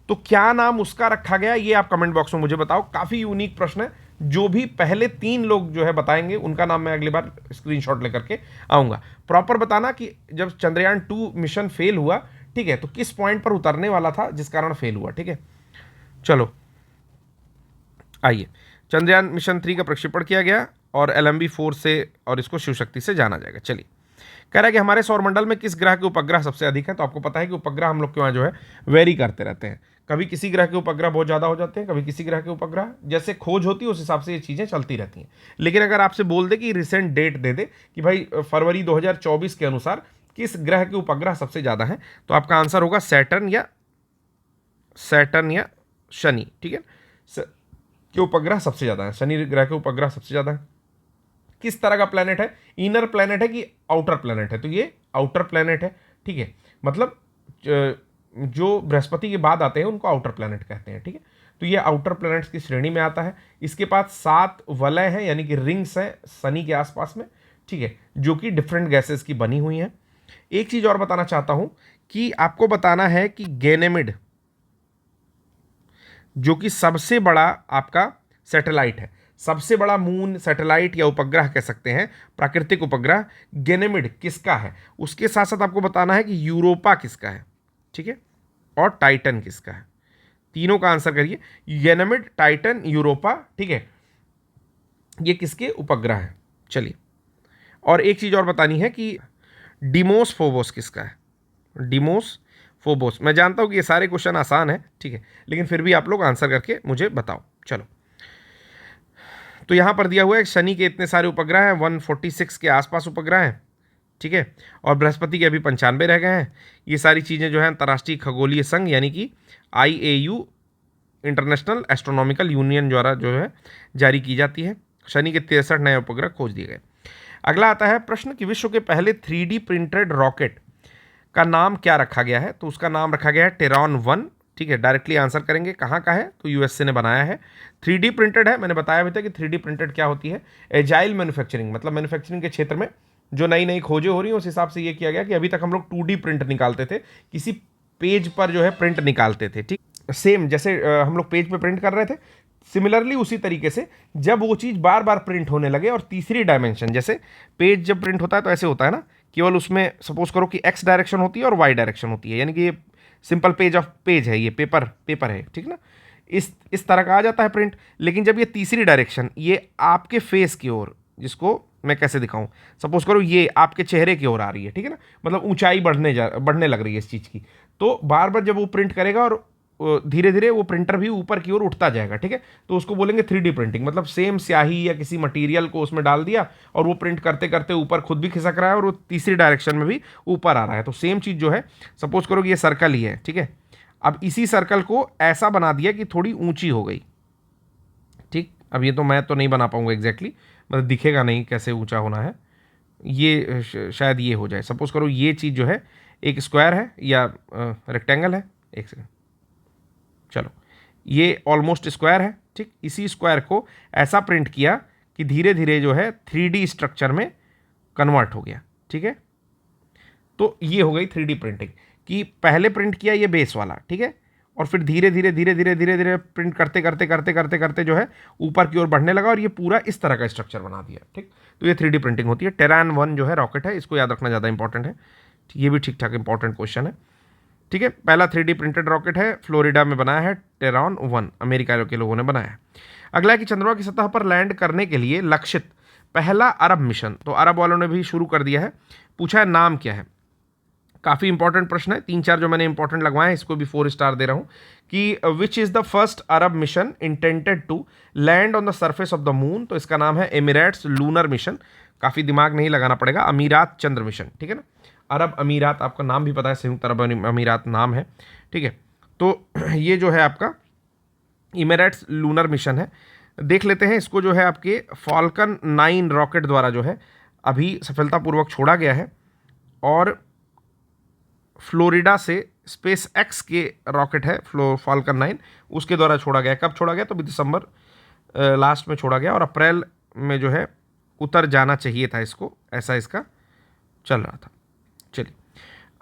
S1: तो क्या नाम उसका रखा गया ये आप कमेंट बॉक्स में मुझे बताओ। काफी यूनिक प्रश्न है, जो भी पहले 3 लोग जो है बताएंगे उनका नाम मैं अगली बार स्क्रीनशॉट लेकर के आऊंगा। प्रॉपर बताना कि जब चंद्रयान 2 मिशन फेल हुआ, ठीक है, तो किस पॉइंट पर उतरने वाला था जिस कारण फेल हुआ, ठीक है। चलो आइए, चंद्रयान मिशन 3 का प्रक्षेपण किया गया और LMB 4 से, और इसको शिव शक्ति से जाना जाएगा। चलिए कह रहा है कि हमारे सौरमंडल में किस ग्रह के उपग्रह सबसे अधिक है। तो आपको पता है कि उपग्रह हम लोग के वहाँ जो है वेरी करते रहते हैं, कभी किसी ग्रह के उपग्रह बहुत ज़्यादा हो जाते हैं, कभी किसी ग्रह के उपग्रह, जैसे खोज होती है उस हिसाब से ये चीज़ें चलती रहती हैं। लेकिन अगर आपसे बोल दे कि रिसेंट डेट दे दे कि भाई फरवरी 2024 के अनुसार किस ग्रह के उपग्रह सबसे ज़्यादा हैं, तो आपका आंसर होगा सैटर्न या शनि। ठीक है, के उपग्रह सबसे ज़्यादा है, शनि ग्रह के उपग्रह सबसे ज़्यादा है। किस तरह का प्लेनेट है, इनर प्लेनेट है कि आउटर प्लेनेट है, तो ये आउटर प्लेनेट है। ठीक है, मतलब जो बृहस्पति के बाद आते हैं उनको आउटर प्लेनेट कहते हैं। ठीक है, तो ये आउटर प्लैनेट्स की श्रेणी में आता है। इसके पास 7 वलय हैं यानी कि रिंग्स हैं शनि के आसपास में। ठीक है, जो कि डिफरेंट गैसेस की बनी हुई हैं। एक चीज और बताना चाहता हूं कि आपको बताना है कि गैनेमिड जो कि सबसे बड़ा आपका सैटेलाइट है, सबसे बड़ा मून सैटेलाइट या उपग्रह कह सकते हैं, प्राकृतिक उपग्रह गैनेमिड किसका है। उसके साथ साथ आपको बताना है कि यूरोपा किसका है। ठीक है, और टाइटन किसका है। तीनों का आंसर करिए, गैनेमिड, टाइटन, यूरोपा। ठीक है, ये किसके उपग्रह है। चलिए, और एक चीज और बतानी है कि डिमोस फोबोस किसका है। डिमोस फोबोस, मैं जानता हूं कि ये सारे क्वेश्चन आसान है, ठीक है, लेकिन फिर भी आप लोग आंसर करके मुझे बताओ। चलो, तो यहां पर दिया हुआ है शनि के इतने सारे उपग्रह हैं, 146 के आसपास उपग्रह हैं। ठीक है, और बृहस्पति के अभी 95 रह गए हैं। ये सारी चीज़ें जो है अंतर्राष्ट्रीय खगोलीय संघ यानी कि IAU, इंटरनेशनल एस्ट्रोनॉमिकल यूनियन द्वारा जो है जारी की जाती है। शनि के 63 नए उपग्रह खोज दिए गए। अगला आता है प्रश्न कि विश्व के पहले 3D प्रिंटेड रॉकेट का नाम क्या रखा गया है। तो उसका नाम रखा गया है टेरॉन 1। ठीक है, डायरेक्टली आंसर करेंगे कहाँ का है, तो USA ने बनाया है। 3D प्रिंटेड है, मैंने बताया भी था कि 3D प्रिंटेड क्या होती है, एजाइल मैन्युफैक्चरिंग, मतलब मैन्युफैक्चरिंग के क्षेत्र में जो नई नई खोजें हो रही हैं उस हिसाब से ये किया गया कि अभी तक हम लोग 2D प्रिंट निकालते थे, किसी पेज पर जो है प्रिंट निकालते थे। ठीक, सेम जैसे हम लोग पेज पे प्रिंट कर रहे थे, सिमिलरली उसी तरीके से जब वो चीज़ बार बार प्रिंट होने लगे और तीसरी डायमेंशन, जैसे पेज जब प्रिंट होता है तो ऐसे होता है ना, केवल उसमें सपोज करो कि X डायरेक्शन होती है और Y डायरेक्शन होती है, यानी कि ये सिंपल पेज है, ये पेपर है, ठीक ना, इस तरह का आ जाता है प्रिंट। लेकिन जब ये तीसरी डायरेक्शन, ये आपके फेस की ओर, जिसको मैं कैसे दिखाऊं, सपोज करो ये आपके चेहरे की ओर आ रही है, ठीक है ना, मतलब ऊंचाई बढ़ने लग रही है इस चीज़ की, तो बार बार जब वो प्रिंट करेगा और धीरे धीरे वो प्रिंटर भी ऊपर की ओर उठता जाएगा। ठीक है, तो उसको बोलेंगे 3D प्रिंटिंग, मतलब सेम स्याही या किसी मटेरियल को उसमें डाल दिया और वो प्रिंट करते करते ऊपर खुद भी खिसक रहा है और वो तीसरी डायरेक्शन में भी ऊपर आ रहा है। तो सेम चीज़ जो है, सपोज करो कि ये सर्कल ही है, ठीक है, अब इसी सर्कल को ऐसा बना दिया कि थोड़ी ऊंची हो गई। ठीक, अब ये तो मैं तो नहीं बना पाऊंगा एग्जैक्टली, मतलब दिखेगा नहीं कैसे ऊंचा होना है, ये शायद ये हो जाए। सपोज करो ये चीज़ जो है एक स्क्वायर है या रेक्टेंगल है, एक सेकंड, चलो ये ऑलमोस्ट स्क्वायर है। ठीक, इसी स्क्वायर को ऐसा प्रिंट किया कि धीरे धीरे जो है 3D स्ट्रक्चर में कन्वर्ट हो गया। ठीक है, तो ये हो गई 3D प्रिंटिंग कि पहले प्रिंट किया ये बेस वाला, ठीक है, और फिर धीरे धीरे धीरे धीरे धीरे धीरे प्रिंट करते करते करते करते करते जो है ऊपर की ओर बढ़ने लगा और ये पूरा इस तरह का स्ट्रक्चर बना दिया। ठीक, तो ये 3D प्रिंटिंग होती है। टेरान 1 जो है रॉकेट है, इसको याद रखना ज़्यादा इंपॉर्टेंट है, ये भी ठीक ठाक इंपॉर्टेंट क्वेश्चन है। ठीक है, पहला 3D प्रिंटेड रॉकेट है, फ्लोरिडा में बनाया है, टेरॉन 1, अमेरिका के लोगों ने बनाया है। अगला है कि चंद्रमा की सतह पर लैंड करने के लिए लक्षित पहला अरब मिशन, तो अरब वालों ने भी शुरू कर दिया है। पूछा है नाम क्या है, काफ़ी इंपॉर्टेंट प्रश्न है, 3-4 जो मैंने इंपॉर्टेंट लगवाए हैं इसको भी 4 स्टार दे रहा हूँ कि which is the first Arab mission intended to land on the surface of the moon, तो इसका नाम है एमिरेट्स लूनर मिशन। काफ़ी दिमाग नहीं लगाना पड़ेगा, अमीरात चंद्र मिशन। ठीक है ना, अरब अमीरात, आपका नाम भी पता है, संयुक्त अरब अमीरात नाम है। ठीक है, तो ये जो है आपका इमेरेट्स लूनर मिशन है। देख लेते हैं इसको, जो है आपके फॉल्कन 9 रॉकेट द्वारा जो है अभी सफलतापूर्वक छोड़ा गया है और फ्लोरिडा से स्पेस एक्स के रॉकेट है फॉल्कन 9, उसके द्वारा छोड़ा गया। कब छोड़ा गया, तो दिसंबर लास्ट में छोड़ा गया और अप्रैल में जो है उतर जाना चाहिए था इसको, ऐसा इसका चल रहा था। चलिए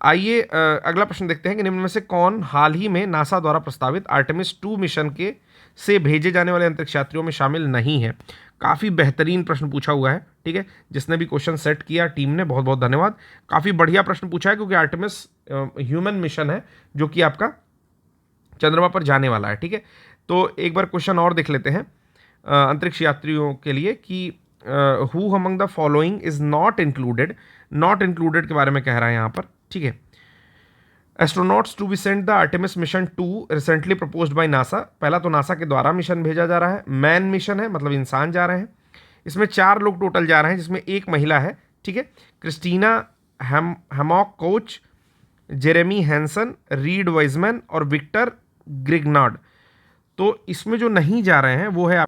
S1: आइए अगला प्रश्न देखते हैं कि निम्न में से कौन हाल ही में नासा द्वारा प्रस्तावित आर्टेमिस 2 मिशन के से भेजे जाने वाले अंतरिक्ष यात्रियों में शामिल नहीं है। काफ़ी बेहतरीन प्रश्न पूछा हुआ है। ठीक है, जिसने भी क्वेश्चन सेट किया टीम ने, बहुत बहुत धन्यवाद। काफ़ी बढ़िया प्रश्न पूछा है क्योंकि आर्टेमिस ह्यूमन मिशन है जो कि आपका चंद्रमा पर जाने वाला है। ठीक है, तो एक बार क्वेश्चन और देख लेते हैं अंतरिक्ष यात्रियों के लिए कि who among the following is not included not included के बारे में कह रहा है यहाँ पर, ठीक है। Astronauts to be sent the Artemis mission 2 recently proposed by NASA. पहला तो नासा के द्वारा मिशन भेजा जा रहा है, मैन मिशन है, मतलब इंसान जा रहे हैं। इसमें 4 लोग टोटल जा रहे हैं, जिसमें एक महिला है, ठीक है, Christina Hammock Koch, Jeremy Hansen, Reid Wiseman और विक्टर ग्रिग्नार्ड। तो इसमें जो नहीं जा रहे हैं वो है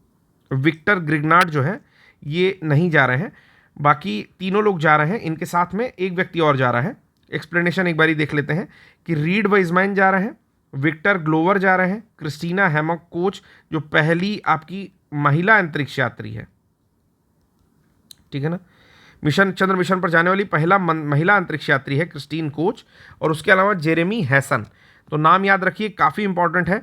S1: विक्टर ग्रिग्नार्ड, जो है ये नहीं जा रहे हैं। बाकी तीनों लोग जा रहे हैं, इनके साथ में एक व्यक्ति और जा रहा है। एक्सप्लेनेशन एक बारी देख लेते हैं कि रीड वाइजमैन जा रहे हैं, विक्टर ग्लोवर जा रहे हैं, क्रिस्टीना हैमॉक कोच जो पहली आपकी महिला अंतरिक्ष यात्री है, ठीक है ना, मिशन चंद्र मिशन पर जाने वाली पहला महिला अंतरिक्ष यात्री है क्रिस्टीन कोच, और उसके अलावा जेरेमी हैसन। तो नाम याद रखिए, काफ़ी इंपॉर्टेंट है।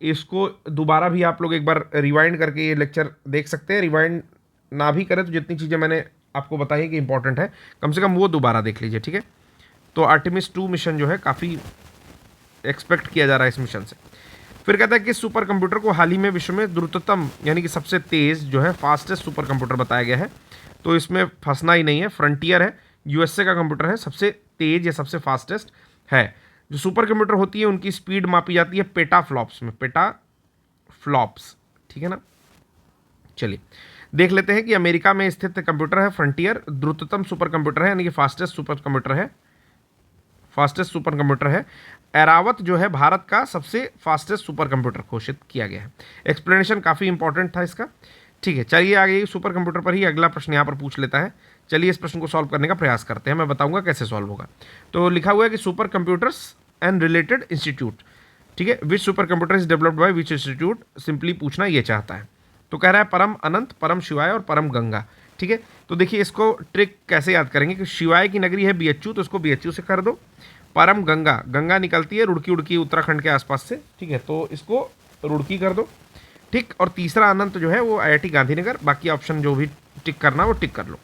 S1: इसको दोबारा भी आप लोग एक बार रिवाइंड करके ये लेक्चर देख सकते हैं। रिवाइंड ना भी करें तो जितनी चीज़ें मैंने आपको बताई कि इंपॉर्टेंट है, कम से कम वो दोबारा देख लीजिए, ठीक है। तो आर्टेमिस 2 मिशन जो है काफ़ी एक्सपेक्ट किया जा रहा है इस मिशन से। फिर कहता है कि सुपर कंप्यूटर को हाल ही में विश्व में द्रुततम यानी कि सबसे तेज़ जो है फास्टेस्ट सुपर कंप्यूटर बताया गया है। तो इसमें फंसना ही नहीं है, फ्रंटियर है, यूएसए का कंप्यूटर है, सबसे तेज या सबसे फास्टेस्ट है। जो सुपर कंप्यूटर होती है उनकी स्पीड मापी जाती है पेटा फ्लॉप्स में, पेटा फ्लॉप्स, ठीक है ना। चलिए देख लेते हैं कि अमेरिका में स्थित कंप्यूटर है फ्रंटियर, द्रुततम सुपर कंप्यूटर है यानी कि फास्टेस्ट सुपर कंप्यूटर है, फास्टेस्ट सुपर कंप्यूटर है। एरावत जो है भारत का सबसे फास्टेस्ट सुपर कंप्यूटर घोषित किया गया है। एक्सप्लेनेशन काफ़ी इंपॉर्टेंट था इसका, ठीक है। चलिए आगे सुपर कंप्यूटर पर ही अगला प्रश्न यहाँ पर पूछ लेता है। चलिए इस प्रश्न को सॉल्व करने का प्रयास करते हैं, मैं बताऊंगा कैसे सॉल्व होगा। तो लिखा हुआ है कि super computers and related institute, ठीक है, which super computer is developed by which institute, simply पूछना ये चाहता है। तो कह रहा है परम अनंत, परम शिवाय और परम गंगा, ठीक है। तो देखिए इसको ट्रिक कैसे याद करेंगे कि शिवाय की नगरी है बीएचयू, तो इसको बीएचयू से कर दो। परम गंगा, गंगा निकलती है रुड़की उड़की उत्तराखंड के आसपास से, ठीक है, तो इसको रुड़की कर दो, ठीक। और तीसरा अनंत जो है वो आईआईटी गांधीनगर। बाकी ऑप्शन जो भी टिक करना वो टिक कर लो।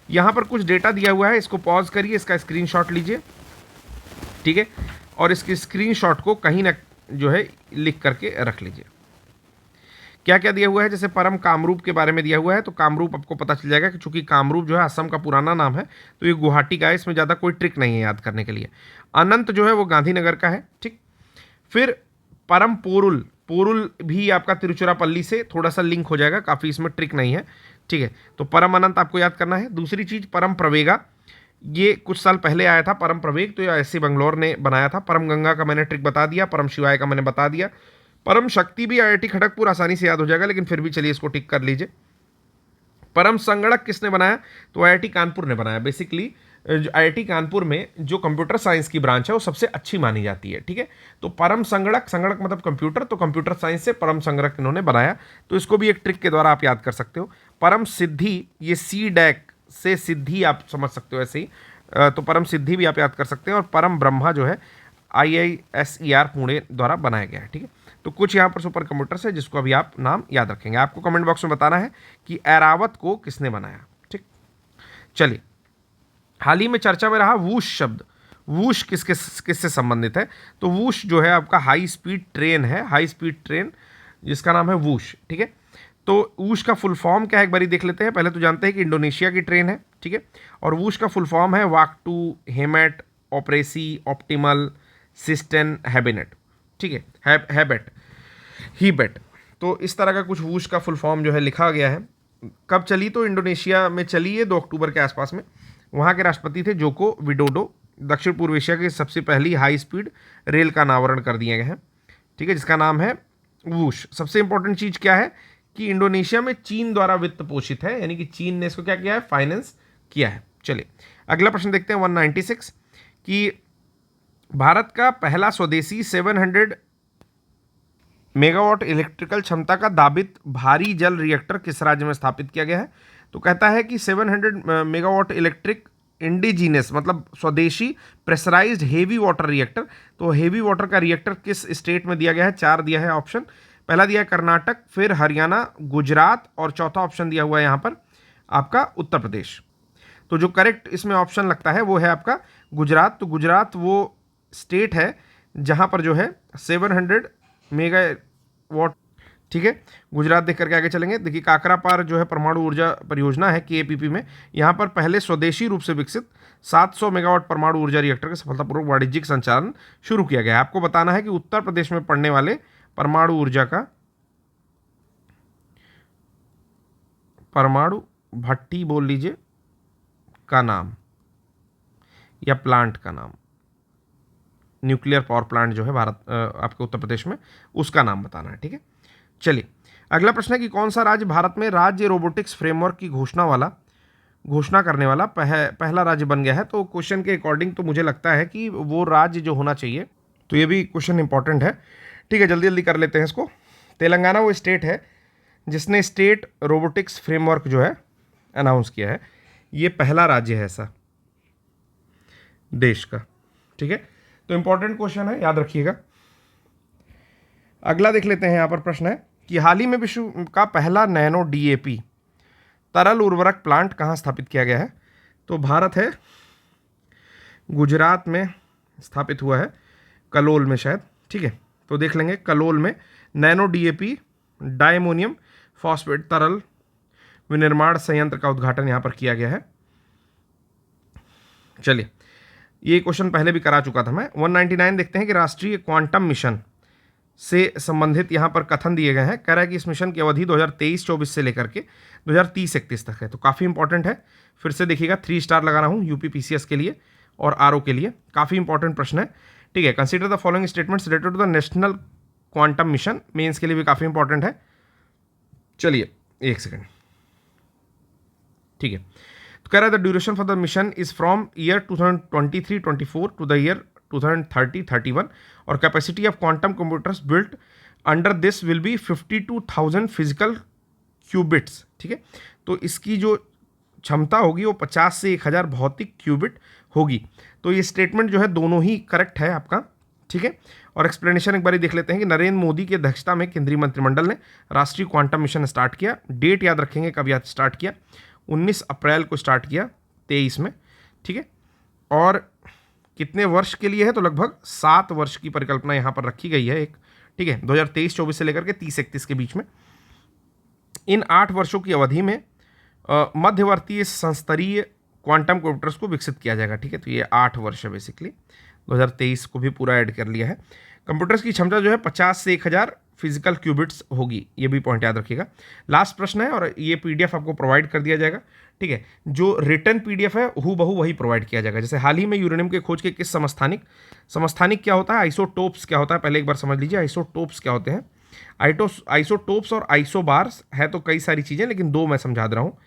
S1: यहाँ पर कुछ डेटा दिया हुआ है, इसको पॉज करिए, इसका स्क्रीनशॉट लीजिए, ठीक है, और इसके स्क्रीनशॉट को कहीं ना जो है लिख करके रख लीजिए। क्या क्या दिया हुआ है, जैसे परम कामरूप के बारे में दिया हुआ है, तो कामरूप आपको पता चल जाएगा कि चूंकि कामरूप जो है असम का पुराना नाम है, तो ये गुवाहाटी का है, इसमें ज़्यादा कोई ट्रिक नहीं है याद करने के लिए। अनंत जो है वो गांधीनगर का है, ठीक। फिर परम पोरुल, पोरुल भी आपका तिरुचिरापल्ली से थोड़ा सा लिंक हो जाएगा, काफ़ी इसमें ट्रिक नहीं है, ठीक है। तो परम अनंत आपको याद करना है। दूसरी चीज़ परम प्रवेगा, ये कुछ साल पहले आया था परम प्रवेग, तो ये ऐसे बंगलौर ने बनाया था। परम गंगा का मैंने ट्रिक बता दिया, परम शिवाय का मैंने बता दिया। परम शक्ति भी आईआईटी खड़गपुर आसानी से याद हो जाएगा, लेकिन फिर भी चलिए इसको टिक कर लीजिए। परम संगणक किसने बनाया, तो आईआईटी कानपुर ने बनाया। बेसिकली आईआईटी कानपुर में जो कंप्यूटर साइंस की ब्रांच है वो सबसे अच्छी मानी जाती है, ठीक है। तो परम संगणक, संगणक मतलब कंप्यूटर, तो कंप्यूटर साइंस से परम संगणक इन्होंने बनाया, तो इसको भी एक ट्रिक के द्वारा आप याद कर सकते हो। परम सिद्धि, ये सी डैक से सिद्धि आप समझ सकते हो ऐसे ही, तो परम सिद्धि भी आप याद कर सकते हैं। और परम ब्रह्मा जो है IISER पुणे द्वारा बनाया गया है, ठीक है। तो कुछ यहाँ पर सुपर कंप्यूटर्स है जिसको अभी आप नाम याद रखेंगे। आपको कमेंट बॉक्स में बताना है कि एरावत को किसने बनाया, ठीक। चलिए हाल ही में चर्चा में रहा वूश शब्द, वूश किससे संबंधित है, तो वूश जो है आपका हाई स्पीड ट्रेन है, हाई स्पीड ट्रेन जिसका नाम है वूश, ठीक है। तो वूश का फुल फॉर्म क्या है एक बारी देख लेते हैं। पहले तो जानते हैं कि इंडोनेशिया की ट्रेन है, ठीक है, और वूश का फुल फॉर्म है वाक्टू हेमेट ऑपरेसी ऑप्टिमल सिस्टेन हैबिनेट, ठीक है, हैबेट हीबेट। तो इस तरह का कुछ वूश का फुल फॉर्म जो है लिखा गया है। कब चली, तो इंडोनेशिया में चली है 2 अक्टूबर के आसपास में। वहाँ के राष्ट्रपति थे जोको विडोडो। दक्षिण पूर्व एशिया की सबसे पहली हाई स्पीड रेल का अनावरण कर दिए गए हैं, ठीक है, जिसका नाम है वूश। सबसे इंपॉर्टेंट चीज़ क्या है कि इंडोनेशिया में चीन द्वारा वित्त पोषित है, यानी कि चीन ने इसको क्या किया है, फाइनेंस किया है। चलिए अगला प्रश्न देखते हैं 196 कि भारत का पहला स्वदेशी 700 मेगावाट इलेक्ट्रिकल क्षमता का दाबित भारी जल रिएक्टर किस राज्य में स्थापित किया गया है। तो कहता है कि 700 मेगावाट इलेक्ट्रिक इंडिजीनियस मतलब स्वदेशी प्रेशराइज्ड हेवी वाटर रिएक्टर। तो हेवी वाटर का रिएक्टर किस स्टेट में दिया गया है, 4 दिया है ऑप्शन। पहला दिया है कर्नाटक, फिर हरियाणा, गुजरात और चौथा ऑप्शन दिया हुआ है यहाँ पर आपका उत्तर प्रदेश। तो जो करेक्ट इसमें ऑप्शन लगता है वो है आपका गुजरात। तो गुजरात वो स्टेट है जहाँ पर जो है 700 मेगावाट, ठीक है। गुजरात देख करके आगे चलेंगे। देखिए काकरापार जो है परमाणु ऊर्जा परियोजना है KAPP में, यहाँ पर पहले स्वदेशी रूप से विकसित 700 मेगावाट परमाणु ऊर्जा रिएक्टर का सफलतापूर्वक वाणिज्यिक संचालन शुरू किया गया है। आपको बताना है कि उत्तर प्रदेश में पड़ने वाले परमाणु ऊर्जा का, परमाणु भट्टी बोल लीजिए, का नाम या प्लांट का नाम, न्यूक्लियर पावर प्लांट जो है भारत आपके उत्तर प्रदेश में, उसका नाम बताना है। ठीक है, चलिए अगला प्रश्न है कि कौन सा राज्य भारत में राज्य रोबोटिक्स फ्रेमवर्क की घोषणा करने वाला पहला राज्य बन गया है। तो क्वेश्चन के अकॉर्डिंग तो मुझे लगता है कि वो राज्य जो होना चाहिए, तो ये भी क्वेश्चन इंपॉर्टेंट है। ठीक है, जल्दी जल्दी कर लेते हैं इसको। तेलंगाना वो स्टेट है जिसने स्टेट रोबोटिक्स फ्रेमवर्क जो है अनाउंस किया है। ये पहला राज्य है ऐसा देश का। ठीक है, तो इंपॉर्टेंट क्वेश्चन है, याद रखिएगा। अगला देख लेते हैं। यहाँ पर प्रश्न है कि हाल ही में विश्व का पहला नैनो डीएपी तरल उर्वरक प्लांट कहाँ स्थापित किया गया है। तो भारत है, गुजरात में स्थापित हुआ है, कलोल में शायद। ठीक है, तो देख लेंगे कलोल में नैनो डीएपी डायमोनियम फॉस्फेट तरल विनिर्माण संयंत्र का उद्घाटन यहाँ पर किया गया है। चलिए, ये क्वेश्चन पहले भी करा चुका था मैं। 199 देखते हैं कि राष्ट्रीय क्वांटम मिशन से संबंधित यहाँ पर कथन दिए गए हैं। कह रहा है कि इस मिशन की अवधि 2023-24 से लेकर के 2030-31 तक है। तो काफ़ी इंपॉर्टेंट है। फिर से देखिएगा, 3 स्टार लगा रहा हूँ यूपीपीसीएस के लिए और आरओ के लिए। काफ़ी इंपॉर्टेंट प्रश्न है। ठीक है, consider the following statements related to the national quantum mission, mains के लिए भी काफ़ी इंपॉर्टेंट है। चलिए एक सेकेंड। ठीक है, तो कह रहा है the duration for the mission is from year 2023-24 to the year 2030-31 और capacity of quantum computers built under this will be 52,000 physical qubits. ठीक है, तो इसकी जो क्षमता होगी वो 50 से 1000 भौतिक क्यूबिट होगी। तो ये स्टेटमेंट जो है दोनों ही करेक्ट है आपका। ठीक है, और एक्सप्लेनेशन एक बार देख लेते हैं कि नरेंद्र मोदी की अध्यक्षता में केंद्रीय मंत्रिमंडल ने राष्ट्रीय क्वांटम मिशन स्टार्ट किया। डेट याद रखेंगे कब याद स्टार्ट किया, 19 अप्रैल को स्टार्ट किया 23 में। ठीक है, और कितने वर्ष के लिए है, तो लगभग 7 वर्ष की परिकल्पना यहाँ पर रखी गई है एक। ठीक है, 2023-24 से लेकर के 30-31 के बीच में। इन 8 वर्षों की अवधि में मध्यवर्ती संस्तरीय क्वांटम कंप्यूटर्स को विकसित किया जाएगा। ठीक है, तो ये 8 वर्ष है बेसिकली, 2023 को भी पूरा ऐड कर लिया है। कंप्यूटर्स की क्षमता जो है 50 से 1000 फिजिकल क्यूबिट्स होगी, ये भी पॉइंट याद रखिएगा। लास्ट प्रश्न है और ये पीडीएफ आपको प्रोवाइड कर दिया जाएगा। ठीक है, जो रिटर्न पीडीएफ है हूबहू वही प्रोवाइड किया जाएगा। जैसे हाल ही में यूरेनियम के खोज के किस समस्थानिक क्या होता है, आइसोटोप्स क्या होता है, पहले एक बार समझ लीजिए आइसोटोप्स क्या होते हैं। आइसोटोप्स और आइसोबार्स है तो कई सारी चीज़ें, लेकिन 2 मैं समझा दे रहा हूँ।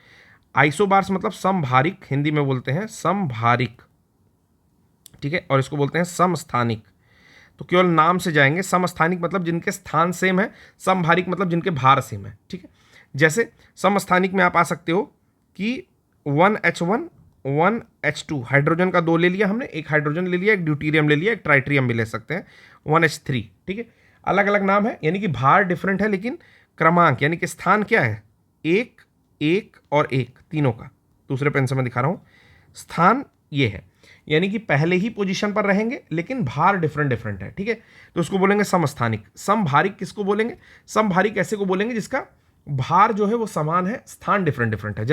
S1: आइसोबार्स मतलब समभारिक, हिंदी में बोलते हैं समभारिक। ठीक है, और इसको बोलते हैं समस्थानिक। तो केवल नाम से जाएंगे। समस्थानिक मतलब जिनके स्थान सेम है, समभारिक मतलब जिनके भार सेम है। ठीक है, जैसे समस्थानिक में आप आ सकते हो कि 1H1 1H2 हाइड्रोजन का 2 ले लिया हमने, एक हाइड्रोजन ले लिया, एक ड्यूटीरियम ले लिया, एक ट्राइट्रियम भी ले सकते हैं, 1H3। ठीक है, अलग अलग नाम है, यानी कि भार डिफरेंट है लेकिन क्रमांक यानी कि स्थान क्या है, 1 1 और 1 तीनों का। दूसरे पेन से मैं दिखा रहा हूँ, स्थान ये है, यानी कि पहले ही पोजीशन पर रहेंगे लेकिन भार डिफरेंट है। ठीक है, तो उसको बोलेंगे समस्थानिक। समभारिक किसको बोलेंगे, समभारिक ऐसे को बोलेंगे जिसका भार जो है वो समान है, स्थान डिफरेंट है।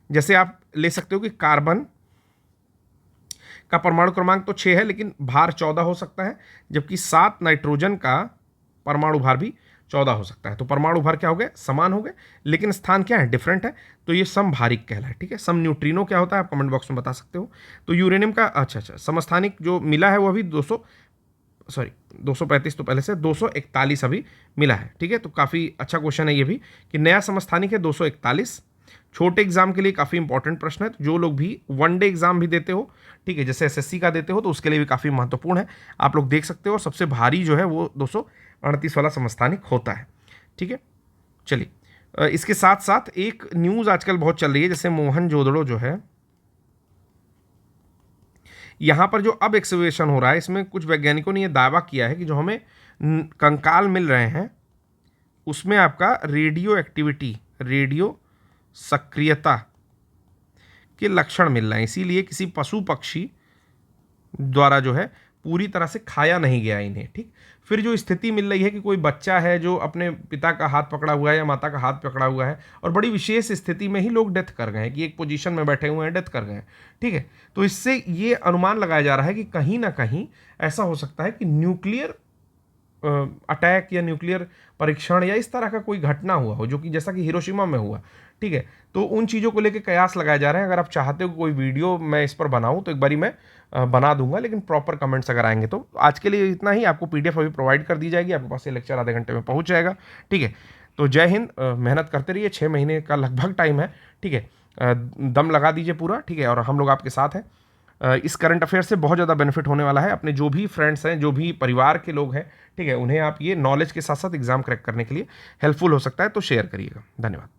S1: जैसे आप ले सकते हो कि कार्बन का परमाणु क्रमांक तो 6 है लेकिन भार 14 हो सकता है, जबकि 7 नाइट्रोजन का परमाणु भार भी 14 हो सकता है। तो परमाणु भार क्या हो गए, समान हो गए, लेकिन स्थान क्या है, डिफरेंट है। तो ये समभारिक कहलाए। ठीक है, सम न्यूट्रिनो क्या होता है आप कमेंट बॉक्स में बता सकते हो। तो यूरेनियम का अच्छा समस्थानिक जो मिला है वो अभी 235 तो पहले से 241 अभी मिला है। ठीक है, तो काफ़ी अच्छा क्वेश्चन है ये भी कि नया समस्थानिक है 241। छोटे एग्जाम के लिए काफ़ी इंपॉर्टेंट प्रश्न है। तो जो लोग भी 1 डे एग्जाम भी देते हो, ठीक है, जैसे एसएससी का देते हो, तो उसके लिए भी काफ़ी महत्वपूर्ण है, आप लोग देख सकते हो। और सबसे भारी जो है वो 238 वाला समस्थानिक होता है। ठीक है, चलिए इसके साथ साथ एक न्यूज़ आजकल बहुत चल रही है, जैसे मोहनजोदड़ो जो है यहाँ पर जो अब एक्सकवेशन हो रहा है, इसमें कुछ वैज्ञानिकों ने यह दावा किया है कि जो हमें कंकाल मिल रहे हैं उसमें आपका रेडियो सक्रियता के लक्षण मिल रहे हैं। इसीलिए किसी पशु पक्षी द्वारा जो है पूरी तरह से खाया नहीं गया इन्हें, ठीक। फिर जो स्थिति मिल रही है कि कोई बच्चा है जो अपने पिता का हाथ पकड़ा हुआ है या माता का हाथ पकड़ा हुआ है, और बड़ी विशेष स्थिति में ही लोग डेथ कर गए हैं कि एक पोजीशन में बैठे हुए हैं, डेथ कर गए हैं, ठीक है। तो इससे ये अनुमान लगाया जा रहा है कि कहीं ना कहीं ऐसा हो सकता है कि न्यूक्लियर अटैक या न्यूक्लियर परीक्षण या इस तरह का कोई घटना हुआ हो, जो कि जैसा कि हिरोशिमा में हुआ, ठीक है। तो उन चीज़ों को लेकर कयास लगाए जा रहे हैं। अगर आप चाहते हो कोई वीडियो मैं इस पर बनाऊं तो एक बारी मैं बना दूंगा, लेकिन प्रॉपर कमेंट्स अगर आएंगे तो। आज के लिए इतना ही। आपको पीडीएफ अभी प्रोवाइड कर दी जाएगी, आपके पास ये लेक्चर आधे घंटे में पहुंच जाएगा, ठीक है। तो जय हिंद, मेहनत करते रहिए, 6 महीने का लगभग टाइम है, ठीक है। दम लगा दीजिए पूरा, ठीक है, और हम लोग आपके साथ हैं। इस करंट अफेयर से बहुत ज़्यादा बेनिफिट होने वाला है। अपने जो भी फ्रेंड्स हैं, जो भी परिवार के लोग हैं, ठीक है, उन्हें आप ये नॉलेज के साथ साथ एग्जाम क्रैक करने के लिए हेल्पफुल हो सकता है, तो शेयर करिएगा। धन्यवाद।